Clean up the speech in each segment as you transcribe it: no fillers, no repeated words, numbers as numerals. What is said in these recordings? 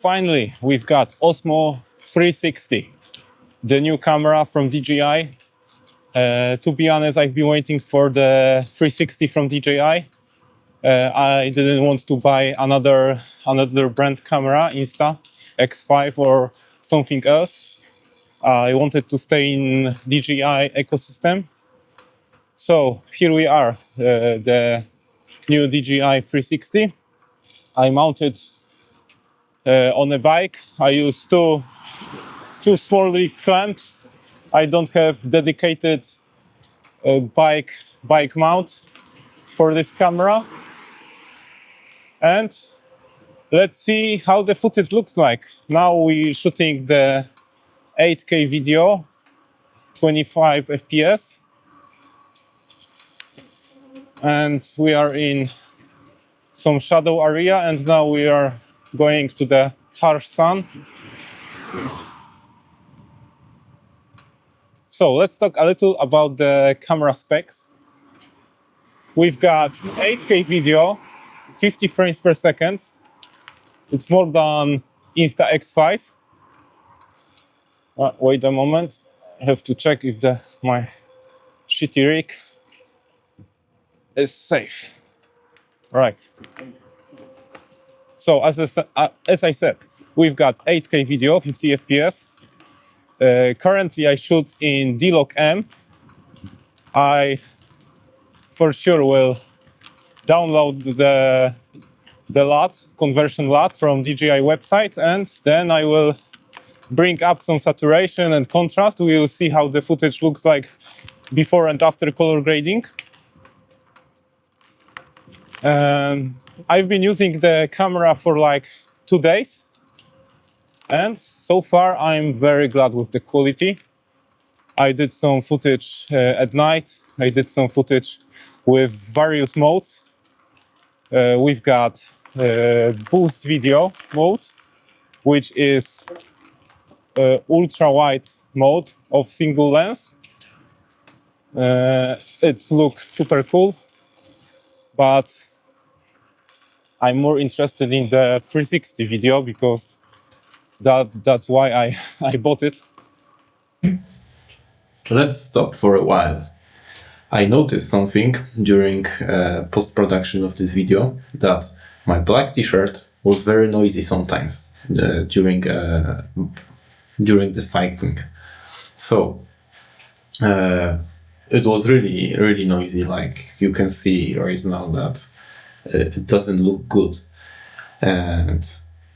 Finally, we've got Osmo 360, the new camera from DJI. To be honest, I've been waiting for the 360 from DJI. I didn't want to buy another brand camera, Insta X5 or something else. I wanted to stay in DJI ecosystem. So here we are, the new DJI 360. I mounted on a bike. I use two small clamps. I don't have dedicated bike mount for this camera. And let's see how the footage looks like. Now we're shooting the 8K video, 25 FPS. And we are in some shadow area, and now we are going to the harsh sun. So let's talk a little about the camera specs. We've got 8K video, 50 frames per second. It's more than Insta X5. Wait a moment. I have to check if my shitty rig is safe. Right. So as I said, we've got 8K video, 50 FPS. Currently, I shoot in D-Log M. I for sure will download the LUT, conversion LUT from DJI website, and then I will bring up some saturation and contrast. We will see how the footage looks like before and after color grading. I've been using the camera for like 2 days, and so far I'm very glad with the quality. I did some footage at night. I did some footage with various modes. We've got boost video mode, which is ultra wide mode of single lens. It looks super cool, but I'm more interested in the 360 video because that's why I bought it. Let's stop for a while. I noticed something during post-production of this video, that my black t-shirt was very noisy sometimes during the cycling. So it was really noisy, like you can see right now that it doesn't look good. And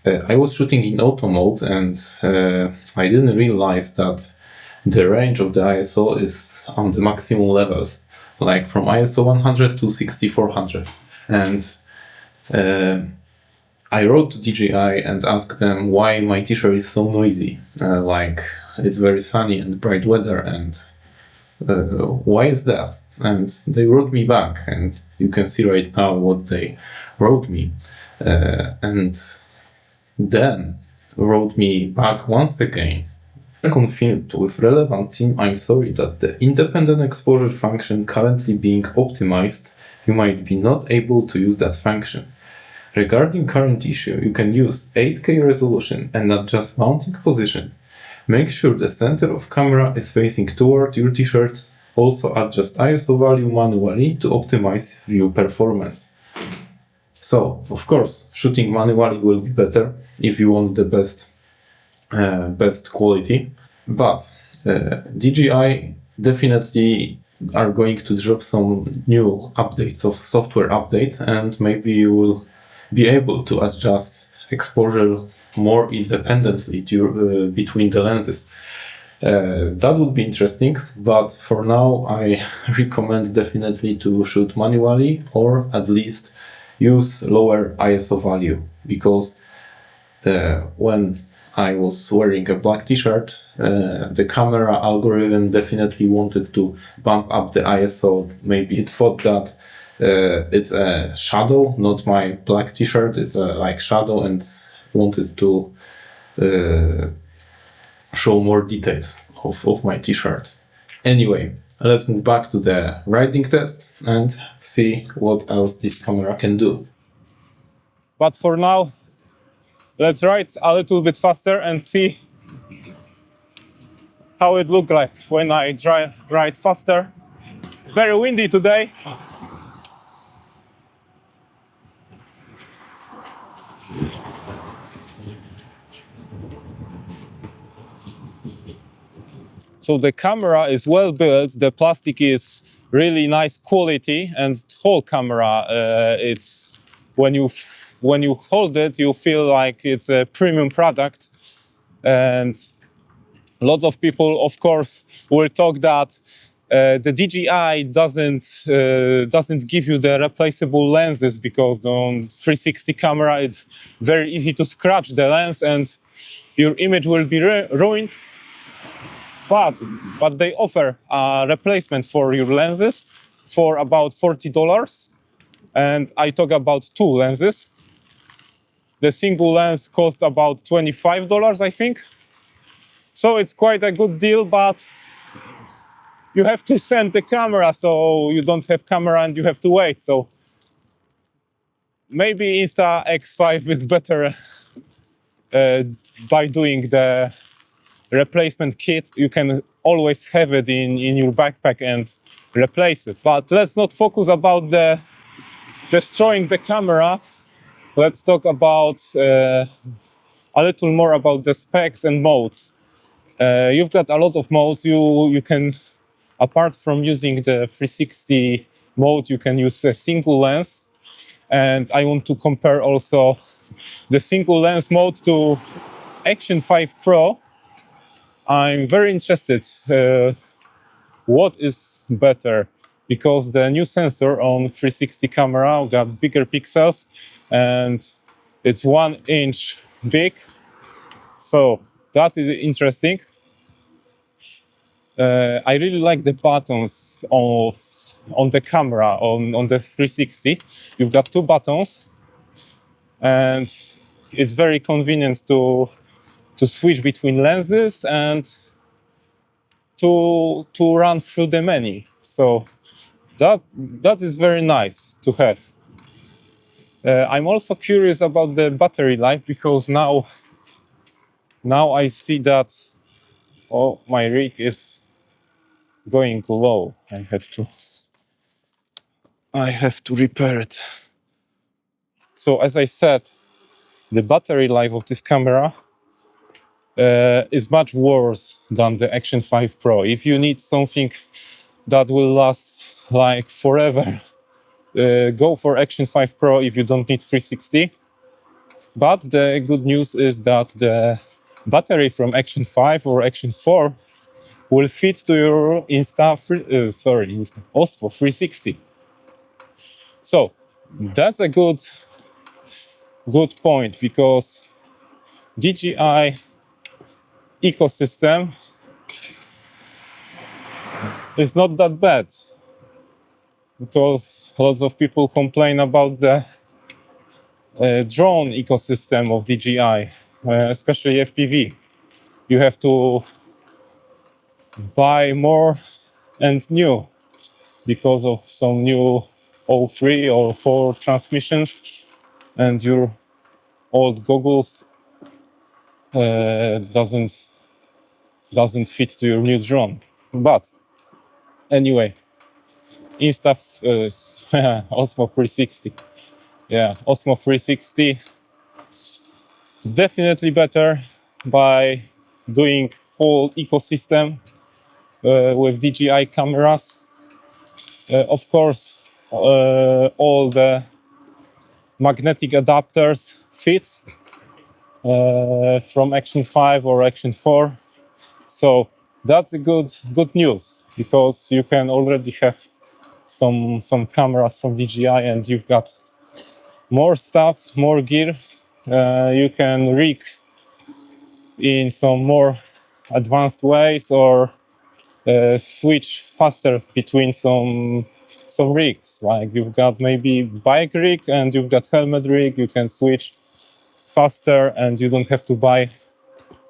I was shooting in auto mode, and I didn't realize that the range of the ISO is on the maximum levels, like from ISO 100 to 6400. And I wrote to DJI and asked them why my t-shirt is so noisy. Like, it's very sunny and bright weather, and why is that? And they wrote me back, and you can see right now what they wrote me. And then wrote me back once again. Confirmed with relevant team, I'm sorry that the independent exposure function currently being optimized, you might be not able to use that function. Regarding current issue, you can use 8K resolution and adjust mounting position. Make sure the center of camera is facing toward your t-shirt. Also adjust ISO value manually to optimize view performance. So, of course, shooting manually will be better if you want the best quality, but DJI definitely are going to drop some new updates of software update, and maybe you will be able to adjust exposure more independently between the lenses. That would be interesting, but for now I recommend definitely to shoot manually, or at least use lower ISO value, because when I was wearing a black t-shirt, the camera algorithm definitely wanted to bump up the ISO. Maybe it thought that it's a shadow, not my black t-shirt, it's a like shadow, and wanted to show more details of my t-shirt. Anyway, let's move back to the riding test and see what else this camera can do. But for now, Let's ride a little bit faster and see how it looked like when I ride faster. It's very windy today. So the camera is well built. The plastic is really nice quality, and whole camera, it's when you hold it, you feel like it's a premium product. And lots of people, of course, will talk that the DJI doesn't give you the replaceable lenses, because on 360 camera it's very easy to scratch the lens and your image will be ruined. But they offer a replacement for your lenses for about $40, and I talk about two lenses. The single lens cost about $25, I think. So it's quite a good deal, but you have to send the camera, so you don't have camera and you have to wait. So maybe Insta-X5 is better by doing the replacement kit. You can always have it in your backpack and replace it. But let's not focus about the destroying the camera. Let's talk about a little more about the specs and modes. You've got a lot of modes. You can, apart from using the 360 mode, you can use a single lens. And I want to compare also the single lens mode to Action 5 Pro. I'm very interested what is better, because the new sensor on 360 camera got bigger pixels and it's 1 inch big. So that is interesting. I really like the buttons on the camera on the 360. You've got two buttons, and it's very convenient to switch between lenses and to run through the menu. So that is very nice to have. I'm also curious about the battery life, because now I see that my rig is going low. I have to repair it. So as I said, the battery life of this camera is much worse than the Action 5 Pro. If you need something that will last like forever, go for Action 5 Pro if you don't need 360. But the good news is that the battery from Action 5 or Action 4 will fit to your Osmo 360. So that's a good point, because DJI ecosystem is not that bad, because lots of people complain about the drone ecosystem of DJI, especially FPV. You have to buy more and new because of some new 03 or 4 transmissions, and your old goggles doesn't fit to your new drone. But anyway, Osmo 360. Yeah, Osmo 360 is definitely better by doing whole ecosystem with DJI cameras. Of course, all the magnetic adapters fits from Action 5 or Action 4. So that's a good news, because you can already have some cameras from DJI and you've got more stuff, more gear. You can rig in some more advanced ways, or switch faster between some rigs. Like you've got maybe bike rig and you've got helmet rig. You can switch faster and you don't have to buy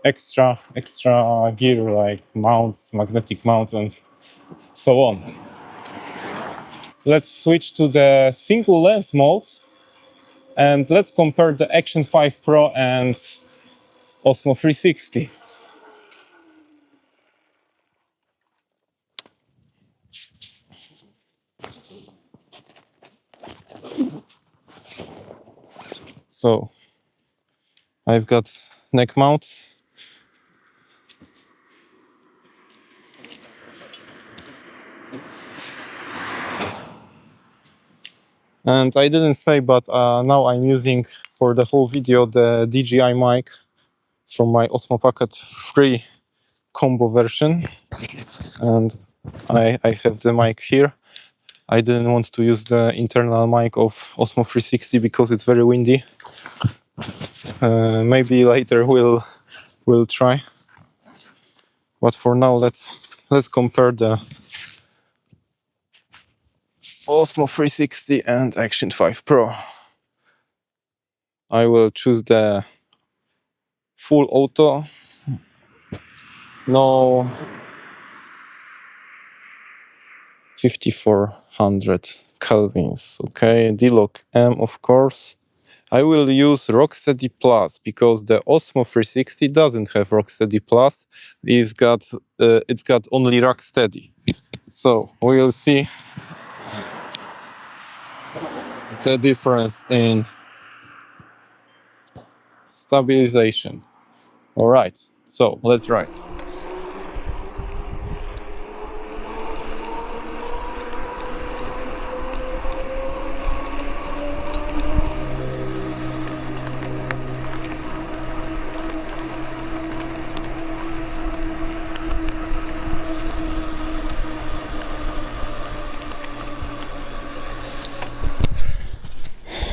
extra gear like mounts, magnetic mounts, and so on. Let's switch to the single lens mode, And let's compare the Action 5 Pro and Osmo 360. So I've got neck mount. And I didn't say, but now I'm using for the whole video the DJI mic from my Osmo Pocket 3 combo version. And I have the mic here. I didn't want to use the internal mic of Osmo 360 because it's very windy. Maybe later we'll try. But for now, let's compare the Osmo 360 and Action 5 Pro. I will choose the full auto. No 5400 kelvins. Okay, D-Lock M, of course. I will use Rocksteady Plus because the Osmo 360 doesn't have Rocksteady Plus. It's got only Rocksteady. So we'll see the difference in stabilization. All right, so let's write.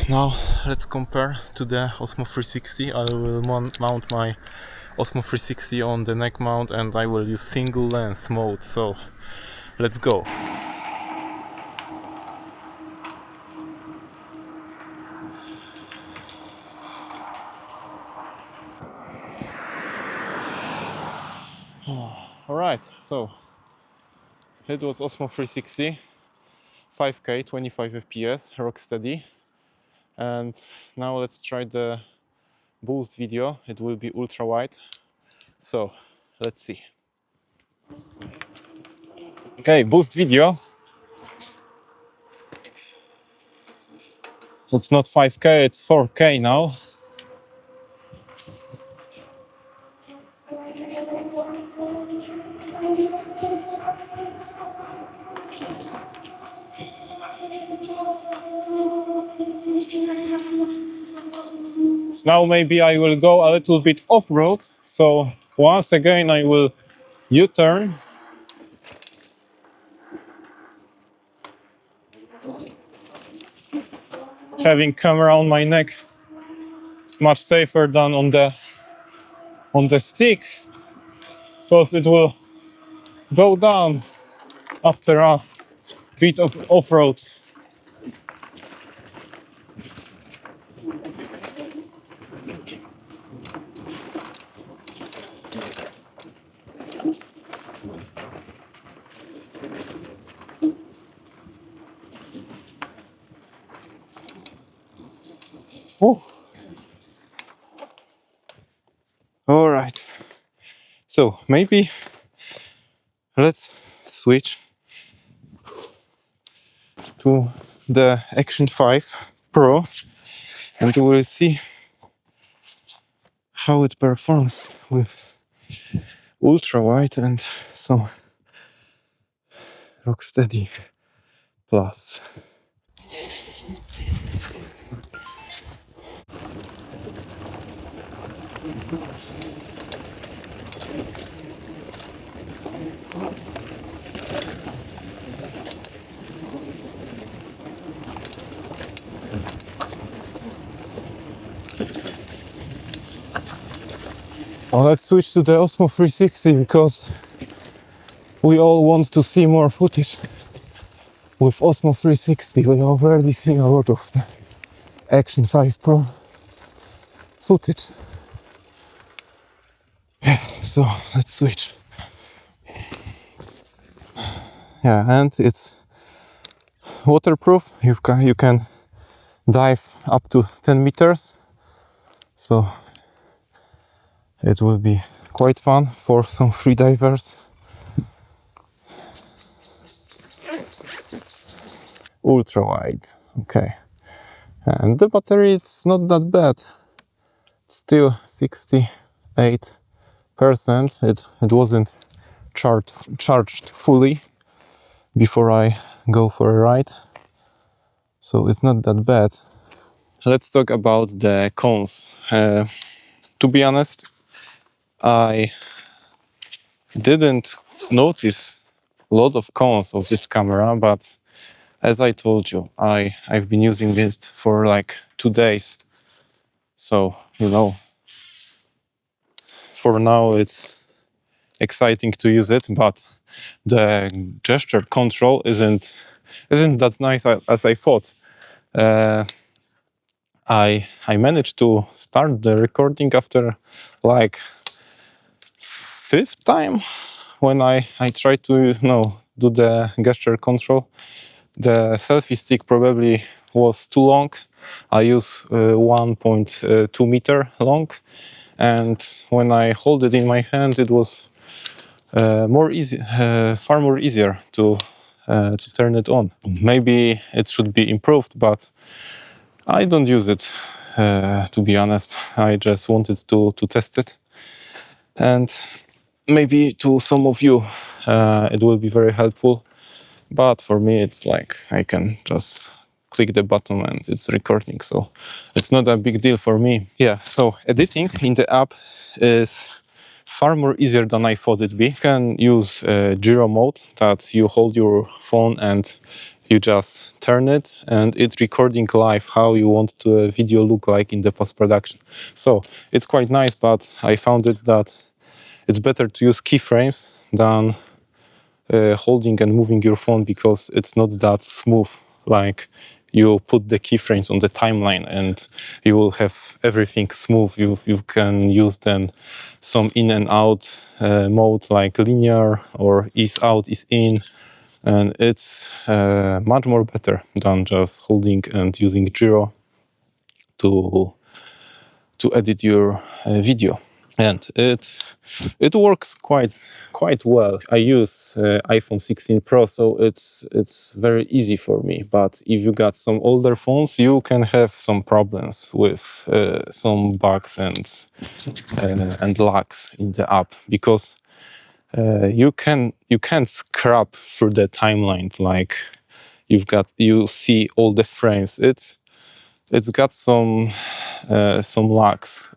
Now let's compare to the Osmo 360. I will mount my Osmo 360 on the neck mount and I will use single lens mode. So let's go. Alright, so it was Osmo 360, 5K, 25 FPS, Rocksteady. And now let's try the boost video. It will be ultra wide. So let's see. Okay, boost video. It's not 5K, it's 4K now. Now maybe I will go a little bit off-road. So once again I will U-turn. Having camera on my neck is much safer than on the stick, because it will go down after a bit of off-road. Oh. All right. So maybe let's switch to the Action 5 Pro and we will see how it performs with ultra wide and some Rocksteady Plus. Well, let's switch to the Osmo 360 because we all want to see more footage. With Osmo 360 we already see a lot of the Action 5 Pro footage. So let's switch. Yeah, and it's waterproof. You can dive up to 10 meters. So it will be quite fun for some free divers. Ultra wide, okay. And the battery, it's not that bad. Still 68%. It wasn't charged fully before I go for a ride. So it's not that bad. Let's talk about the cons. To be honest, I didn't notice a lot of cons of this camera, but as I told you, I've been using it for like 2 days. So, you know, for now it's exciting to use it, but the gesture control isn't that nice as I thought. I managed to start the recording after like 5th time when I tried to do the gesture control. The selfie stick probably was too long. I use 1.2 meter long, and when I hold it in my hand, it was far more easier to turn it on. Maybe it should be improved, but I don't use it. To be honest, I just wanted to test it, and maybe to some of you it will be very helpful. But for me, it's like I can just click the button and it's recording, so it's not a big deal for me. Yeah, so editing in the app is far more easier than I thought it'd be. You can use gyro mode, that you hold your phone and you just turn it and it's recording live how you want the video look like in the post-production. So it's quite nice, but I found it that it's better to use keyframes than holding and moving your phone, because it's not that smooth. Like, you put the keyframes on the timeline and you will have everything smooth. You can use then some in and out mode, like linear or ease out, ease in, and it's much more better than just holding and using gyro to edit your video. And it works quite well. I use iPhone 16 Pro, so it's very easy for me. But if you got some older phones, you can have some problems with some bugs and lags in the app, because you can't scrub through the timeline. Like, you see all the frames. It's got some lags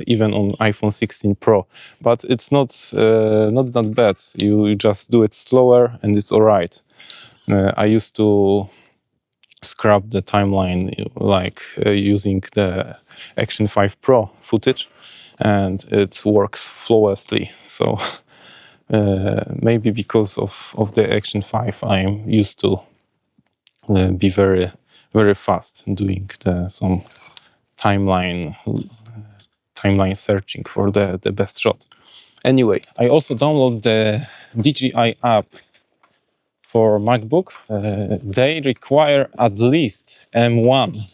even on iPhone 16 Pro, but it's not that bad. You just do it slower and it's all right. I used to scrub the timeline like using the Action 5 Pro footage, and it works flawlessly. So maybe because of the Action 5, I'm used to be very fast doing some timeline searching for the best shot. Anyway, I also download the DJI app for MacBook. They require at least M1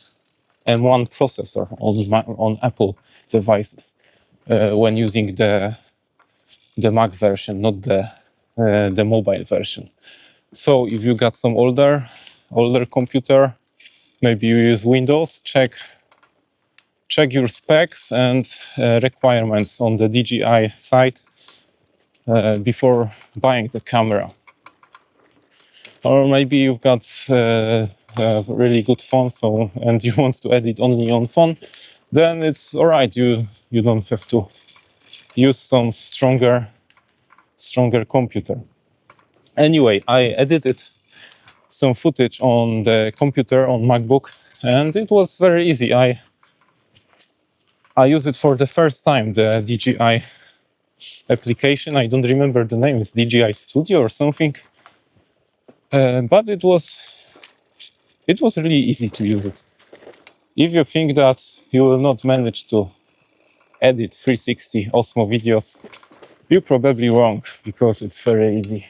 processor on Apple devices when using the Mac version, not the mobile version. So if you got some older computer, maybe you use Windows, check your specs and requirements on the DJI site before buying the camera. Or maybe you've got a really good phone, and you want to edit only on phone, then it's all right. You don't have to use some stronger computer. Anyway, I edited some footage on the computer on MacBook, and it was very easy. I used it for the first time, the DJI application. I don't remember the name. It's DJI Studio or something. But it was really easy to use it. If you think that you will not manage to edit 360 Osmo videos, you're probably wrong, because it's very easy.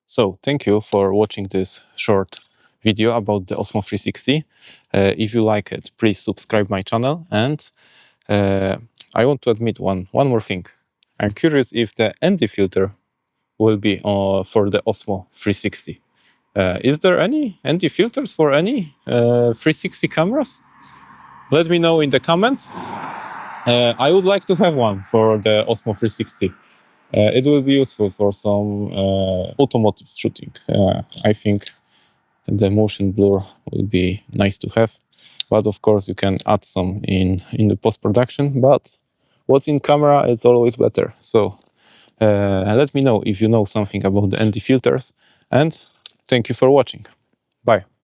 So thank you for watching this short video about the Osmo 360. If you like it, please subscribe my channel. And I want to admit one more thing. I'm curious if the ND filter will be for the Osmo 360. Is there any ND filters for any 360 cameras? Let me know in the comments. I would like to have one for the Osmo 360. It will be useful for some automotive shooting. I think the motion blur will be nice to have, but of course you can add some in the post-production. But what's in camera, it's always better. So let me know if you know something about the ND filters, and thank you for watching. Bye.